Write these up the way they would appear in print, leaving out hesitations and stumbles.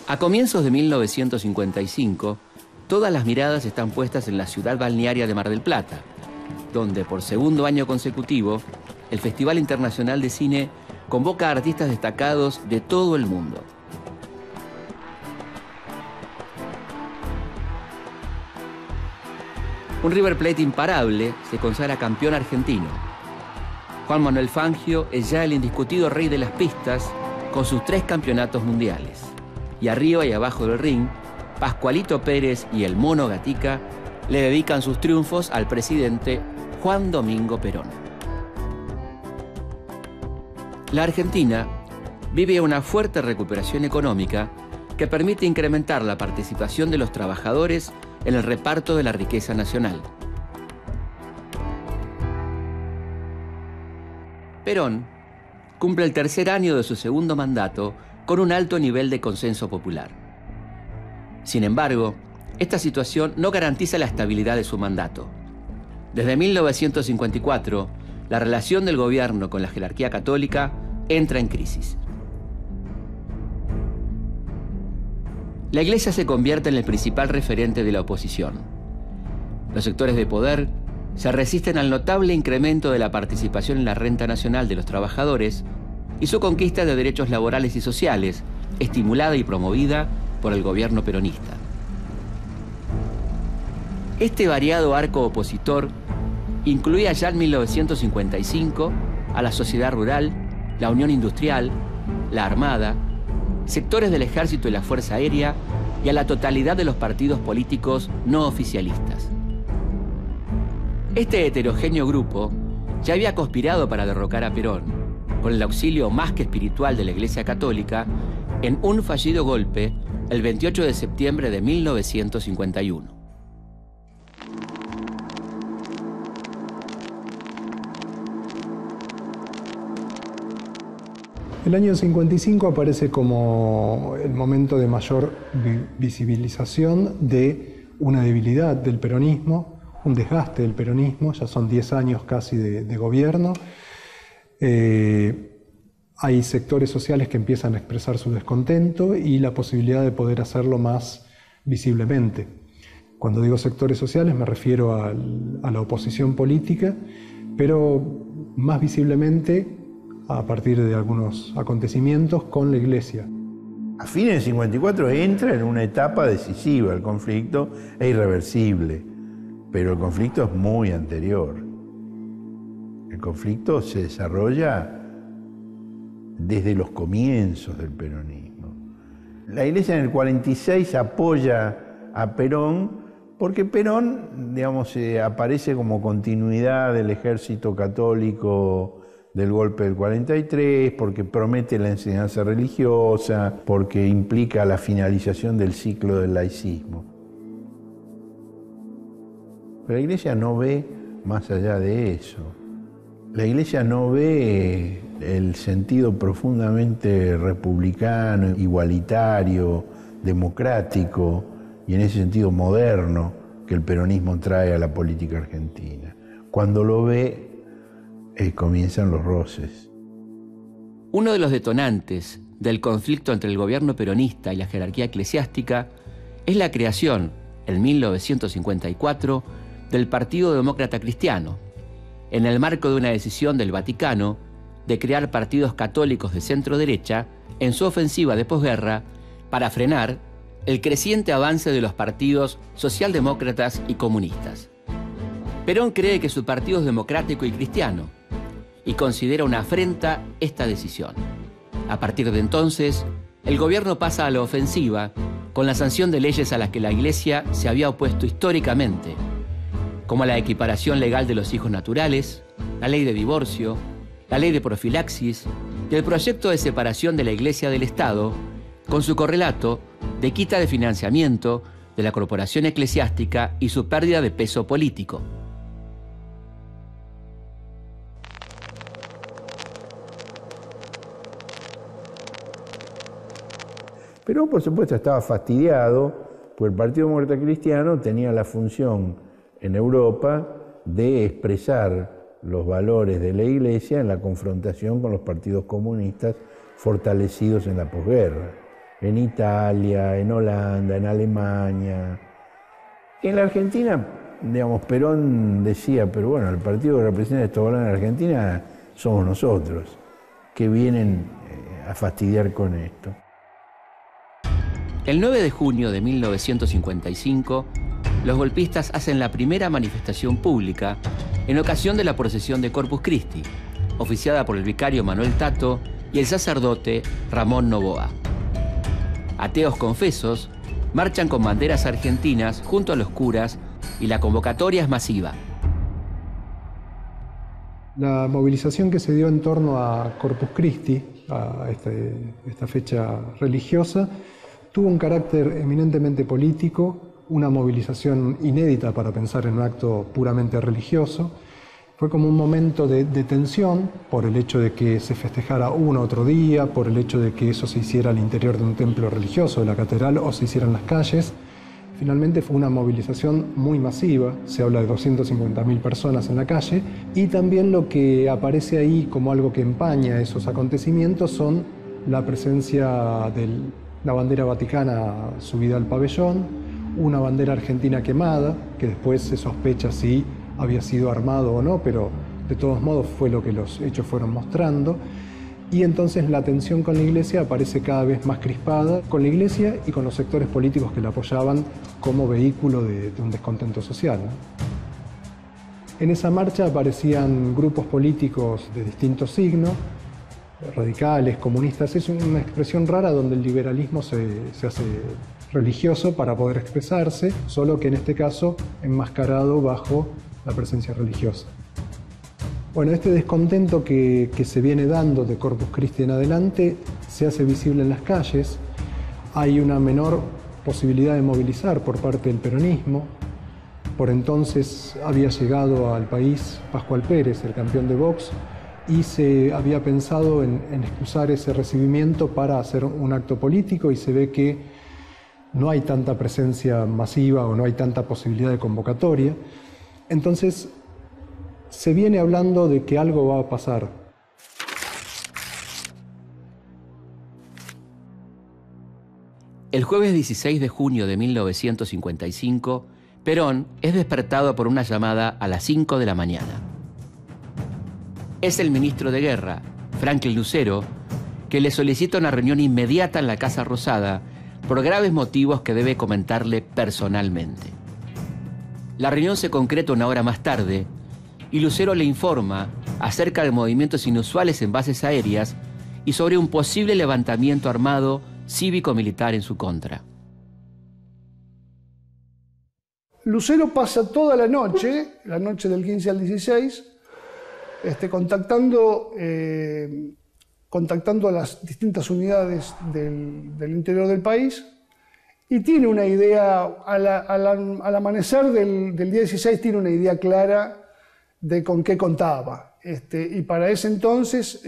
A comienzos de 1955, todas las miradas están puestas en la ciudad balnearia de Mar del Plata, donde por segundo año consecutivo, el Festival Internacional de Cine convoca a artistas destacados de todo el mundo. Un River Plate imparable se consagra campeón argentino. Juan Manuel Fangio es ya el indiscutido rey de las pistas con sus 3 campeonatos mundiales. Y arriba y abajo del ring, Pascualito Pérez y el Mono Gatica le dedican sus triunfos al presidente Juan Domingo Perón. La Argentina vive una fuerte recuperación económica que permite incrementar la participación de los trabajadores en el reparto de la riqueza nacional. Perón cumple el tercer año de su segundo mandato con un alto nivel de consenso popular. Sin embargo, esta situación no garantiza la estabilidad de su mandato. Desde 1954, la relación del gobierno con la jerarquía católica entra en crisis. La Iglesia se convierte en el principal referente de la oposición. Los sectores de poder se resisten al notable incremento de la participación en la renta nacional de los trabajadores y su conquista de derechos laborales y sociales, estimulada y promovida por el gobierno peronista. Este variado arco opositor incluía ya en 1955 a la sociedad rural, la Unión Industrial, la Armada, sectores del Ejército y la Fuerza Aérea y a la totalidad de los partidos políticos no oficialistas. Este heterogéneo grupo ya había conspirado para derrocar a Perón, con el auxilio más que espiritual de la Iglesia Católica, en un fallido golpe el 28 de septiembre de 1951. El año 55 aparece como el momento de mayor visibilización de una debilidad del peronismo, un desgaste del peronismo, ya son 10 años casi de gobierno. Hay sectores sociales que empiezan a expresar su descontento y la posibilidad de poder hacerlo más visiblemente. Cuando digo sectores sociales me refiero a la oposición política, pero más visiblemente a partir de algunos acontecimientos con la Iglesia. A fines del 54 entra en una etapa decisiva, el conflicto es irreversible, pero el conflicto es muy anterior. El conflicto se desarrolla desde los comienzos del peronismo. La Iglesia en el 46 apoya a Perón porque Perón, digamos, aparece como continuidad del ejército católico del golpe del 43, porque promete la enseñanza religiosa, porque implica la finalización del ciclo del laicismo. Pero la Iglesia no ve más allá de eso. La Iglesia no ve el sentido profundamente republicano, igualitario, democrático y en ese sentido moderno que el peronismo trae a la política argentina. Cuando lo ve, comienzan los roces. Uno de los detonantes del conflicto entre el gobierno peronista y la jerarquía eclesiástica es la creación, en 1954, del Partido Demócrata Cristiano, en el marco de una decisión del Vaticano de crear partidos católicos de centro-derecha en su ofensiva de posguerra para frenar el creciente avance de los partidos socialdemócratas y comunistas. Perón cree que su partido es democrático y cristiano y considera una afrenta esta decisión. A partir de entonces, el gobierno pasa a la ofensiva con la sanción de leyes a las que la Iglesia se había opuesto históricamente, como la equiparación legal de los hijos naturales, la ley de divorcio, la ley de profilaxis y el proyecto de separación de la Iglesia del Estado, con su correlato de quita de financiamiento de la corporación eclesiástica y su pérdida de peso político. Perón, por supuesto, estaba fastidiado, porque el Partido Demócrata Cristiano tenía la función en Europa de expresar los valores de la Iglesia en la confrontación con los partidos comunistas fortalecidos en la posguerra. en Italia, en Holanda, en Alemania. En la Argentina, digamos, Perón decía, pero bueno, el partido que representa estos valores en Argentina somos nosotros, que vienen a fastidiar con esto. El 9 de junio de 1955, los golpistas hacen la primera manifestación pública en ocasión de la procesión de Corpus Christi, oficiada por el vicario Manuel Tato y el sacerdote Ramón Novoa. Ateos confesos marchan con banderas argentinas junto a los curas y la convocatoria es masiva. La movilización que se dio en torno a Corpus Christi, a esta fecha religiosa, tuvo un carácter eminentemente político, una movilización inédita para pensar en un acto puramente religioso. Fue como un momento de tensión por el hecho de que se festejara uno otro día, por el hecho de que eso se hiciera al interior de un templo religioso, de la catedral, o se hiciera en las calles. Finalmente fue una movilización muy masiva, se habla de 250.000 personas en la calle, y también lo que aparece ahí como algo que empaña esos acontecimientos son la presencia de la bandera vaticana subida al pabellón, una bandera argentina quemada, que después se sospecha si había sido armado o no, pero de todos modos fue lo que los hechos fueron mostrando. Y entonces la tensión con la Iglesia aparece cada vez más crispada, con la Iglesia y con los sectores políticos que la apoyaban como vehículo de un descontento social, ¿no? En esa marcha aparecían grupos políticos de distintos signos, radicales, comunistas. Es una expresión rara donde el liberalismo se hace religioso para poder expresarse, solo que en este caso enmascarado bajo la presencia religiosa. Bueno, este descontento que se viene dando de Corpus Christi en adelante se hace visible en las calles. Hay una menor posibilidad de movilizar por parte del peronismo. Por entonces había llegado al país Pascual Pérez, el campeón de box, y se había pensado en excusar ese recibimiento para hacer un acto político, y se ve que no hay tanta presencia masiva o no hay tanta posibilidad de convocatoria. Entonces se viene hablando de que algo va a pasar. El jueves 16 de junio de 1955, Perón es despertado por una llamada a las 5 de la mañana. Es el ministro de Guerra, Franklin Lucero, que le solicita una reunión inmediata en la Casa Rosada por graves motivos que debe comentarle personalmente. La reunión se concreta una hora más tarde y Lucero le informa acerca de movimientos inusuales en bases aéreas y sobre un posible levantamiento armado cívico-militar en su contra. Lucero pasa toda la noche del 15 al 16, contactando a las distintas unidades del interior del país, y tiene una idea, al amanecer del día 16 tiene una idea clara de con qué contaba. Y para ese entonces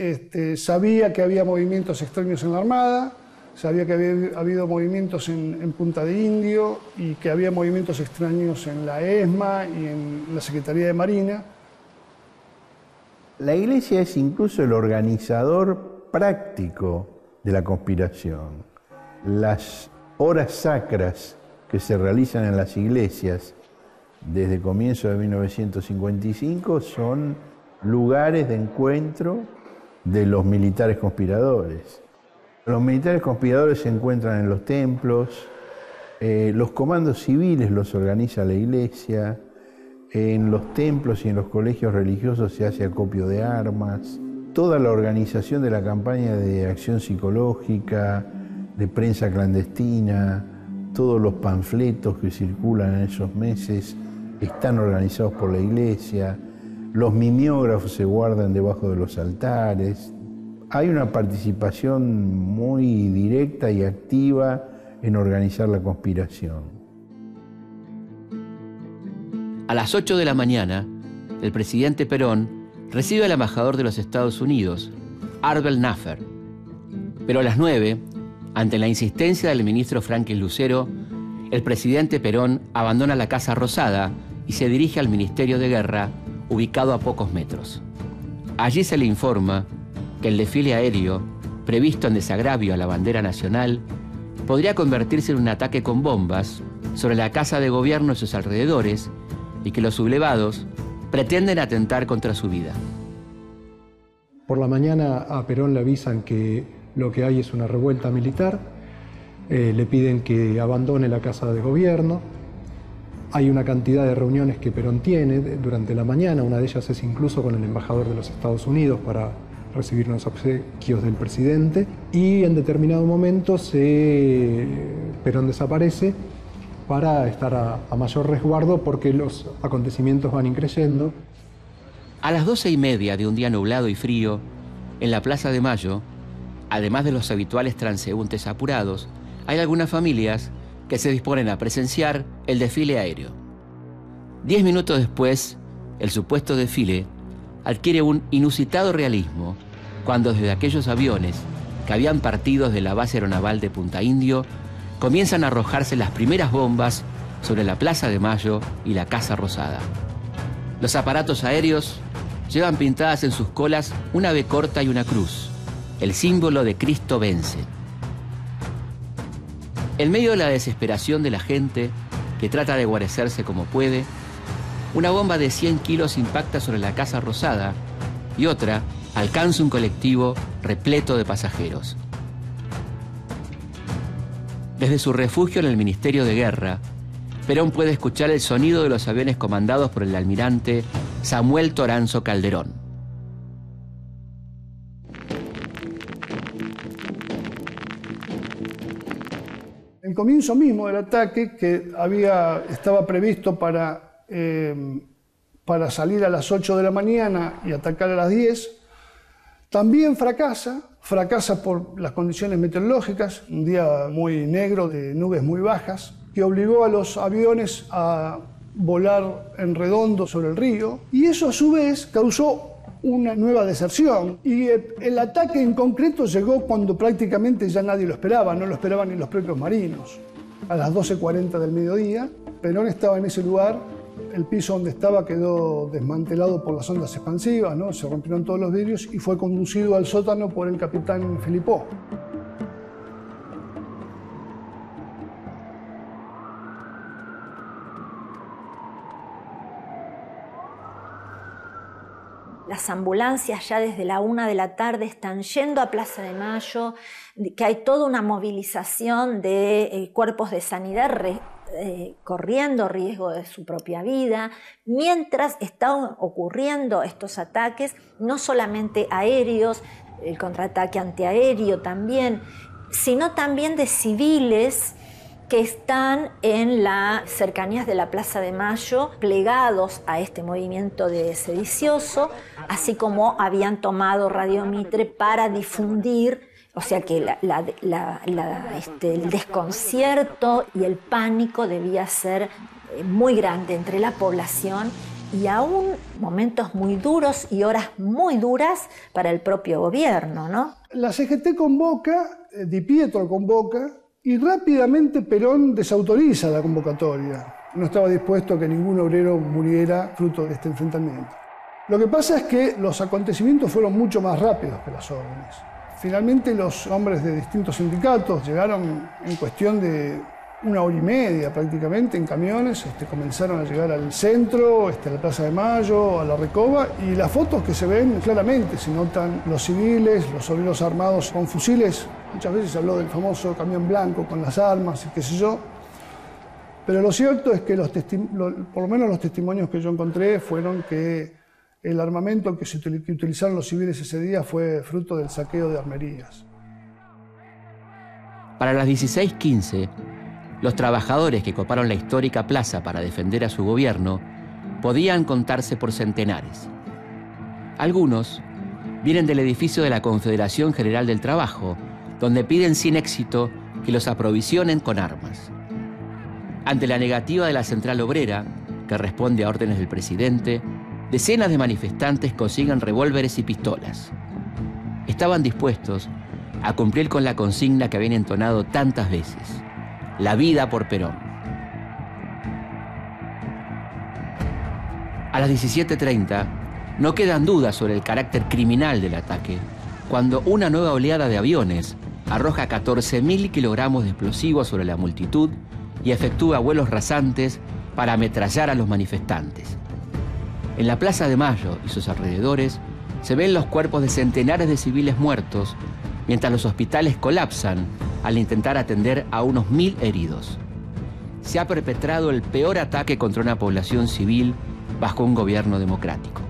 sabía que había movimientos extraños en la Armada, sabía que había habido movimientos en Punta de Indio y que había movimientos extraños en la ESMA y en la Secretaría de Marina. La Iglesia es incluso el organizador práctico de la conspiración. Las horas sacras que se realizan en las iglesias desde comienzo de 1955 son lugares de encuentro de los militares conspiradores. Los militares conspiradores se encuentran en los templos, los comandos civiles los organiza la Iglesia, en los templos y en los colegios religiosos se hace acopio de armas. Toda la organización de la campaña de acción psicológica, de prensa clandestina, todos los panfletos que circulan en esos meses están organizados por la Iglesia, los mimeógrafos se guardan debajo de los altares. Hay una participación muy directa y activa en organizar la conspiración. A las 8 de la mañana, el presidente Perón recibe al embajador de los Estados Unidos, Arvel Naffer. Pero a las 9, ante la insistencia del ministro Franklin Lucero, el presidente Perón abandona la Casa Rosada y se dirige al Ministerio de Guerra, ubicado a pocos metros. Allí se le informa que el desfile aéreo, previsto en desagravio a la bandera nacional, podría convertirse en un ataque con bombas sobre la Casa de Gobierno y sus alrededores, y que los sublevados pretenden atentar contra su vida. Por la mañana a Perón le avisan que lo que hay es una revuelta militar, le piden que abandone la Casa de Gobierno. Hay una cantidad de reuniones que Perón tiene durante la mañana, una de ellas es incluso con el embajador de los Estados Unidos para recibir unos obsequios del presidente, y en determinado momento Perón desaparece para estar a mayor resguardo porque los acontecimientos van increyendo. A las 12:30 de un día nublado y frío, en la Plaza de Mayo, además de los habituales transeúntes apurados, hay algunas familias que se disponen a presenciar el desfile aéreo. 10 minutos después, el supuesto desfile adquiere un inusitado realismo cuando desde aquellos aviones que habían partido de la base aeronaval de Punta Indio comienzan a arrojarse las primeras bombas sobre la Plaza de Mayo y la Casa Rosada. Los aparatos aéreos llevan pintadas en sus colas una B corta y una cruz, el símbolo de Cristo vence. En medio de la desesperación de la gente, que trata de guarecerse como puede, una bomba de 100 kilos impacta sobre la Casa Rosada y otra alcanza un colectivo repleto de pasajeros. Desde su refugio en el Ministerio de Guerra, Perón puede escuchar el sonido de los aviones comandados por el almirante Samuel Toranzo Calderón. El comienzo mismo del ataque, que estaba previsto para salir a las 8 de la mañana y atacar a las 10, también fracasa por las condiciones meteorológicas, un día muy negro de nubes muy bajas, que obligó a los aviones a volar en redondo sobre el río, y eso a su vez causó una nueva deserción. Y el ataque en concreto llegó cuando prácticamente ya nadie lo esperaba, no lo esperaban ni los propios marinos. A las 12:40 del mediodía, Perón estaba en ese lugar, el piso donde estaba quedó desmantelado por las ondas expansivas, ¿no? Se rompieron todos los vidrios y fue conducido al sótano por el capitán Filipó. Las ambulancias ya desde la 1 de la tarde están yendo a Plaza de Mayo, que hay toda una movilización de cuerpos de sanidad corriendo riesgo de su propia vida, mientras están ocurriendo estos ataques, no solamente aéreos, el contraataque antiaéreo también, sino también de civiles que están en las cercanías de la Plaza de Mayo, plegados a este movimiento de sedicioso, así como habían tomado Radio Mitre para difundir, o sea que el desconcierto y el pánico debía ser muy grande entre la población, y aún momentos muy duros y horas muy duras para el propio gobierno, ¿no? La CGT convoca, Di Pietro convoca, y rápidamente Perón desautoriza la convocatoria. No estaba dispuesto a que ningún obrero muriera fruto de este enfrentamiento. Lo que pasa es que los acontecimientos fueron mucho más rápidos que las órdenes. Finalmente los hombres de distintos sindicatos llegaron en cuestión de 1 hora y media prácticamente en camiones, comenzaron a llegar al centro, a la Plaza de Mayo, a la Recoba, y las fotos que se ven claramente, se notan los civiles, los obreros armados con fusiles. Muchas veces se habló del famoso camión blanco con las armas y qué sé yo, pero lo cierto es que por lo menos los testimonios que yo encontré fueron que el armamento que utilizaron los civiles ese día fue fruto del saqueo de armerías. Para las 16:15, los trabajadores que coparon la histórica plaza para defender a su gobierno podían contarse por centenares. Algunos vienen del edificio de la Confederación General del Trabajo, donde piden sin éxito que los aprovisionen con armas. Ante la negativa de la Central Obrera, que responde a órdenes del presidente, decenas de manifestantes consiguen revólveres y pistolas. Estaban dispuestos a cumplir con la consigna que habían entonado tantas veces: la vida por Perón. A las 17:30 no quedan dudas sobre el carácter criminal del ataque, cuando una nueva oleada de aviones arroja 14.000 kilogramos de explosivos sobre la multitud y efectúa vuelos rasantes para ametrallar a los manifestantes. En la Plaza de Mayo y sus alrededores se ven los cuerpos de centenares de civiles muertos, mientras los hospitales colapsan al intentar atender a unos 1.000 heridos. Se ha perpetrado el peor ataque contra una población civil bajo un gobierno democrático.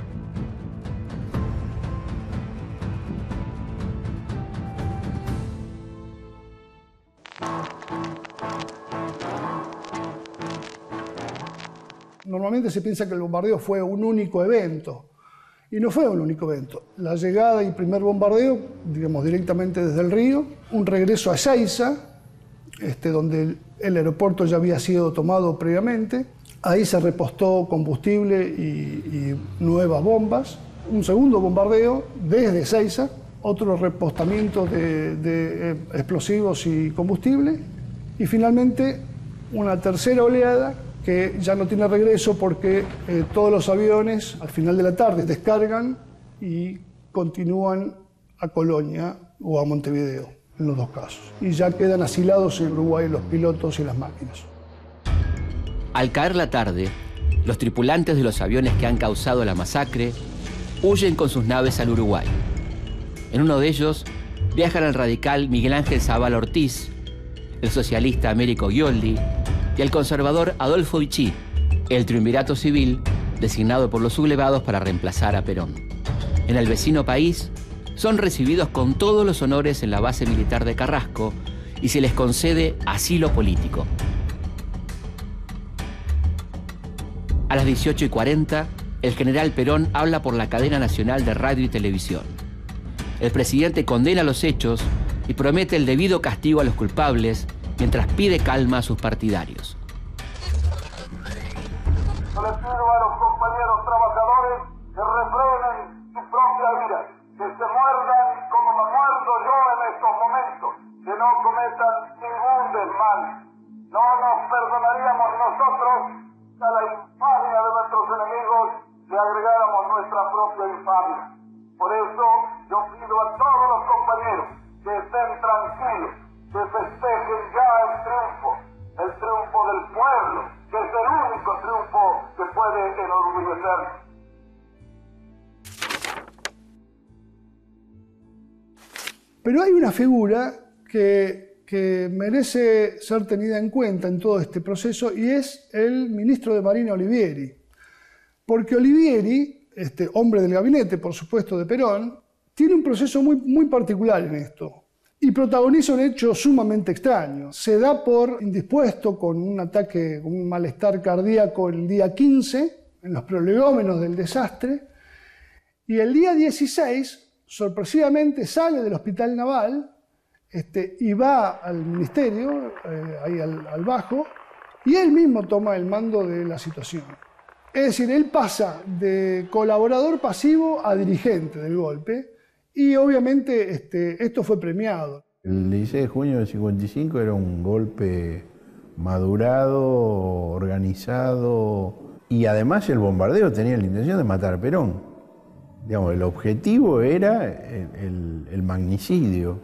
Normalmente se piensa que el bombardeo fue un único evento, y no fue un único evento. La llegada y primer bombardeo, digamos, directamente desde el río, un regreso a Ezeiza, donde el aeropuerto ya había sido tomado previamente. Ahí se repostó combustible y nuevas bombas. Un segundo bombardeo desde Ezeiza, otro repostamiento de explosivos y combustible. Y finalmente una tercera oleada que ya no tiene regreso porque todos los aviones al final de la tarde descargan y continúan a Colonia o a Montevideo, en los dos casos. Y ya quedan asilados en Uruguay los pilotos y las máquinas. Al caer la tarde, los tripulantes de los aviones que han causado la masacre huyen con sus naves al Uruguay. En uno de ellos viajan el radical Miguel Ángel Zavala Ortiz, el socialista Américo Ghioldi y el conservador Adolfo Vichy, el triunvirato civil designado por los sublevados para reemplazar a Perón. En el vecino país son recibidos con todos los honores en la base militar de Carrasco y se les concede asilo político. A las 18:40, el general Perón habla por la cadena nacional de radio y televisión. El presidente condena los hechos y promete el debido castigo a los culpables, mientras pide calma a sus partidarios. Yo les pido a los compañeros trabajadores que refrenen su propia ira, que se muerdan como me muerdo yo en estos momentos, que no cometan ningún desmán. No nos perdonaríamos nosotros a la infamia de nuestros enemigos si agregáramos nuestra propia infamia. Por eso yo pido a todos los compañeros que estén tranquilos, que festejen ya el triunfo del pueblo, que es el único triunfo que puede enorgullecernos. Pero hay una figura que merece ser tenida en cuenta en todo este proceso y es el ministro de Marina Olivieri. Porque Olivieri, hombre del gabinete, por supuesto, de Perón, tiene un proceso muy particular en esto. Y protagoniza un hecho sumamente extraño. Se da por indispuesto con un ataque, con un malestar cardíaco el día 15, en los prolegómenos del desastre, y el día 16, sorpresivamente, sale del hospital naval y va al ministerio, ahí al Bajo, y él mismo toma el mando de la situación. Es decir, él pasa de colaborador pasivo a dirigente del golpe, y obviamente esto fue premiado. El 16 de junio del 55 era un golpe madurado, organizado, y además el bombardeo tenía la intención de matar a Perón. Digamos, el objetivo era el magnicidio,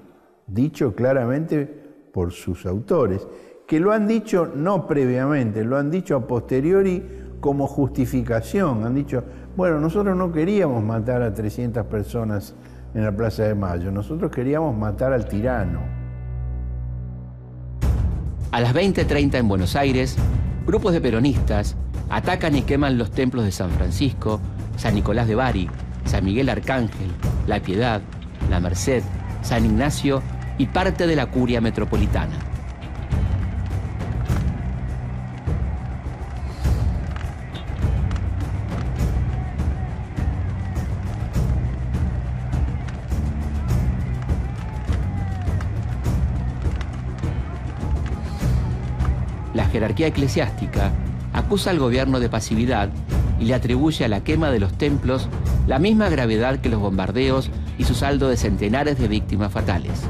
dicho claramente por sus autores, que lo han dicho no previamente, lo han dicho a posteriori como justificación. Han dicho, bueno, nosotros no queríamos matar a 300 personas en la Plaza de Mayo, nosotros queríamos matar al tirano. A las 20:30 en Buenos Aires, grupos de peronistas atacan y queman los templos de San Francisco, San Nicolás de Bari, San Miguel Arcángel, La Piedad, La Merced, San Ignacio y parte de la curia metropolitana. La jerarquía eclesiástica acusa al gobierno de pasividad y le atribuye a la quema de los templos la misma gravedad que los bombardeos y su saldo de centenares de víctimas fatales.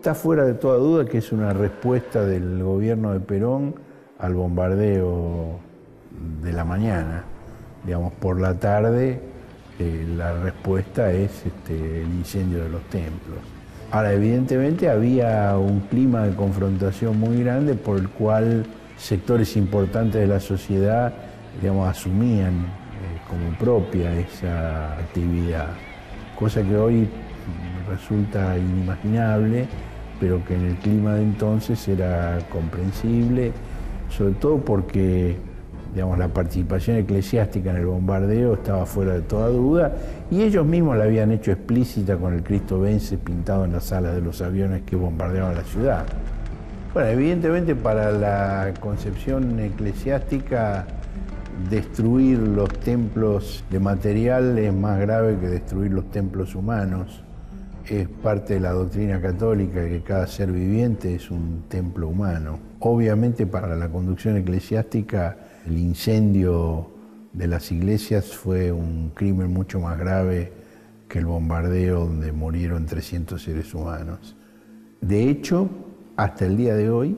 Está fuera de toda duda que es una respuesta del gobierno de Perón al bombardeo de la mañana. Digamos, por la tarde la respuesta es el incendio de los templos. Ahora, evidentemente había un clima de confrontación muy grande por el cual sectores importantes de la sociedad, digamos, asumían como propia esa actividad, cosa que hoy resulta inimaginable, pero que en el clima de entonces era comprensible, sobre todo porque, digamos, la participación eclesiástica en el bombardeo estaba fuera de toda duda y ellos mismos la habían hecho explícita con el Cristo Vence pintado en las alas de los aviones que bombardeaban la ciudad. Bueno, evidentemente para la concepción eclesiástica, destruir los templos de material es más grave que destruir los templos humanos. Es parte de la doctrina católica que cada ser viviente es un templo humano. Obviamente para la conducción eclesiástica el incendio de las iglesias fue un crimen mucho más grave que el bombardeo donde murieron 300 seres humanos. De hecho, hasta el día de hoy,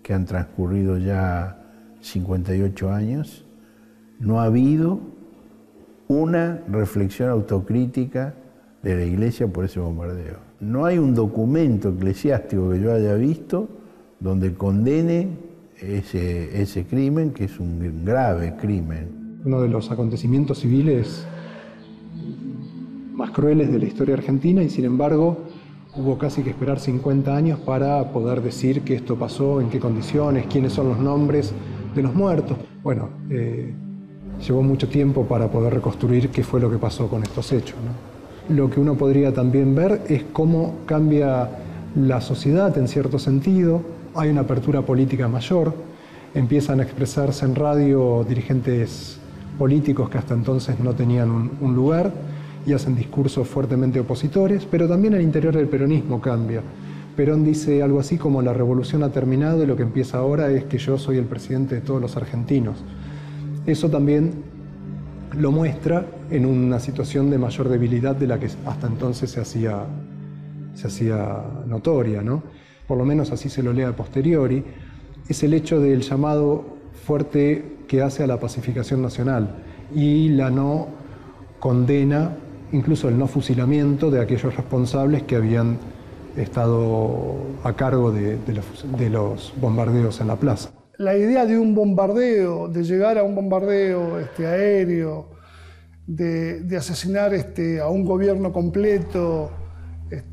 que han transcurrido ya 58 años, no ha habido una reflexión autocrítica de la Iglesia por ese bombardeo. No hay un documento eclesiástico que yo haya visto donde condene ese crimen, que es un grave crimen. Uno de los acontecimientos civiles más crueles de la historia argentina, y sin embargo hubo casi que esperar 50 años para poder decir que esto pasó, en qué condiciones, quiénes son los nombres de los muertos. Bueno, llevó mucho tiempo para poder reconstruir qué fue lo que pasó con estos hechos, ¿no? Lo que uno podría también ver es cómo cambia la sociedad en cierto sentido. Hay una apertura política mayor, empiezan a expresarse en radio dirigentes políticos que hasta entonces no tenían un lugar y hacen discursos fuertemente opositores, pero también el interior del peronismo cambia. Perón dice algo así como: la revolución ha terminado y lo que empieza ahora es que yo soy el presidente de todos los argentinos. Eso también lo muestra en una situación de mayor debilidad de la que hasta entonces se hacía notoria, ¿no? Por lo menos así se lo lee a posteriori. Es el hecho del llamado fuerte que hace a la pacificación nacional y la no condena, incluso el no fusilamiento de aquellos responsables que habían estado a cargo de los bombardeos en la plaza. La idea de un bombardeo, de llegar a un bombardeo aéreo, de asesinar a un gobierno completo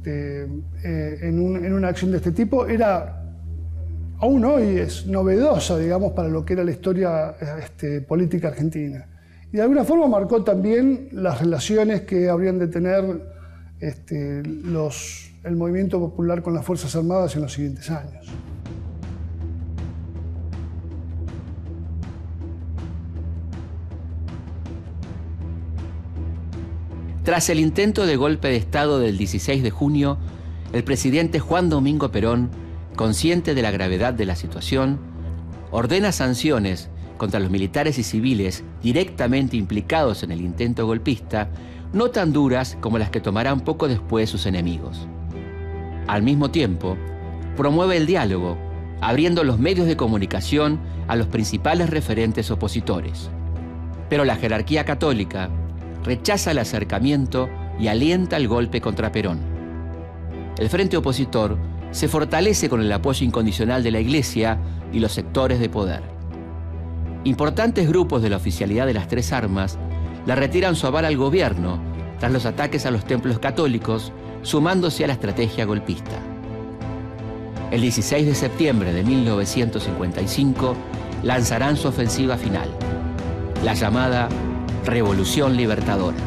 en una acción de este tipo, era, aún hoy es novedosa, digamos, para lo que era la historia política argentina. Y de alguna forma marcó también las relaciones que habrían de tener el movimiento popular con las Fuerzas Armadas en los siguientes años. Tras el intento de golpe de Estado del 16 de junio, el presidente Juan Domingo Perón, consciente de la gravedad de la situación, ordena sanciones contra los militares y civiles directamente implicados en el intento golpista, no tan duras como las que tomarán poco después sus enemigos. Al mismo tiempo, promueve el diálogo, abriendo los medios de comunicación a los principales referentes opositores. Pero la jerarquía católica rechaza el acercamiento y alienta el golpe contra Perón. El frente opositor se fortalece con el apoyo incondicional de la Iglesia y los sectores de poder. Importantes grupos de la oficialidad de las Tres Armas le retiran su aval al gobierno tras los ataques a los templos católicos, sumándose a la estrategia golpista. El 16 de septiembre de 1955 lanzarán su ofensiva final, la llamada Revolución Libertadora.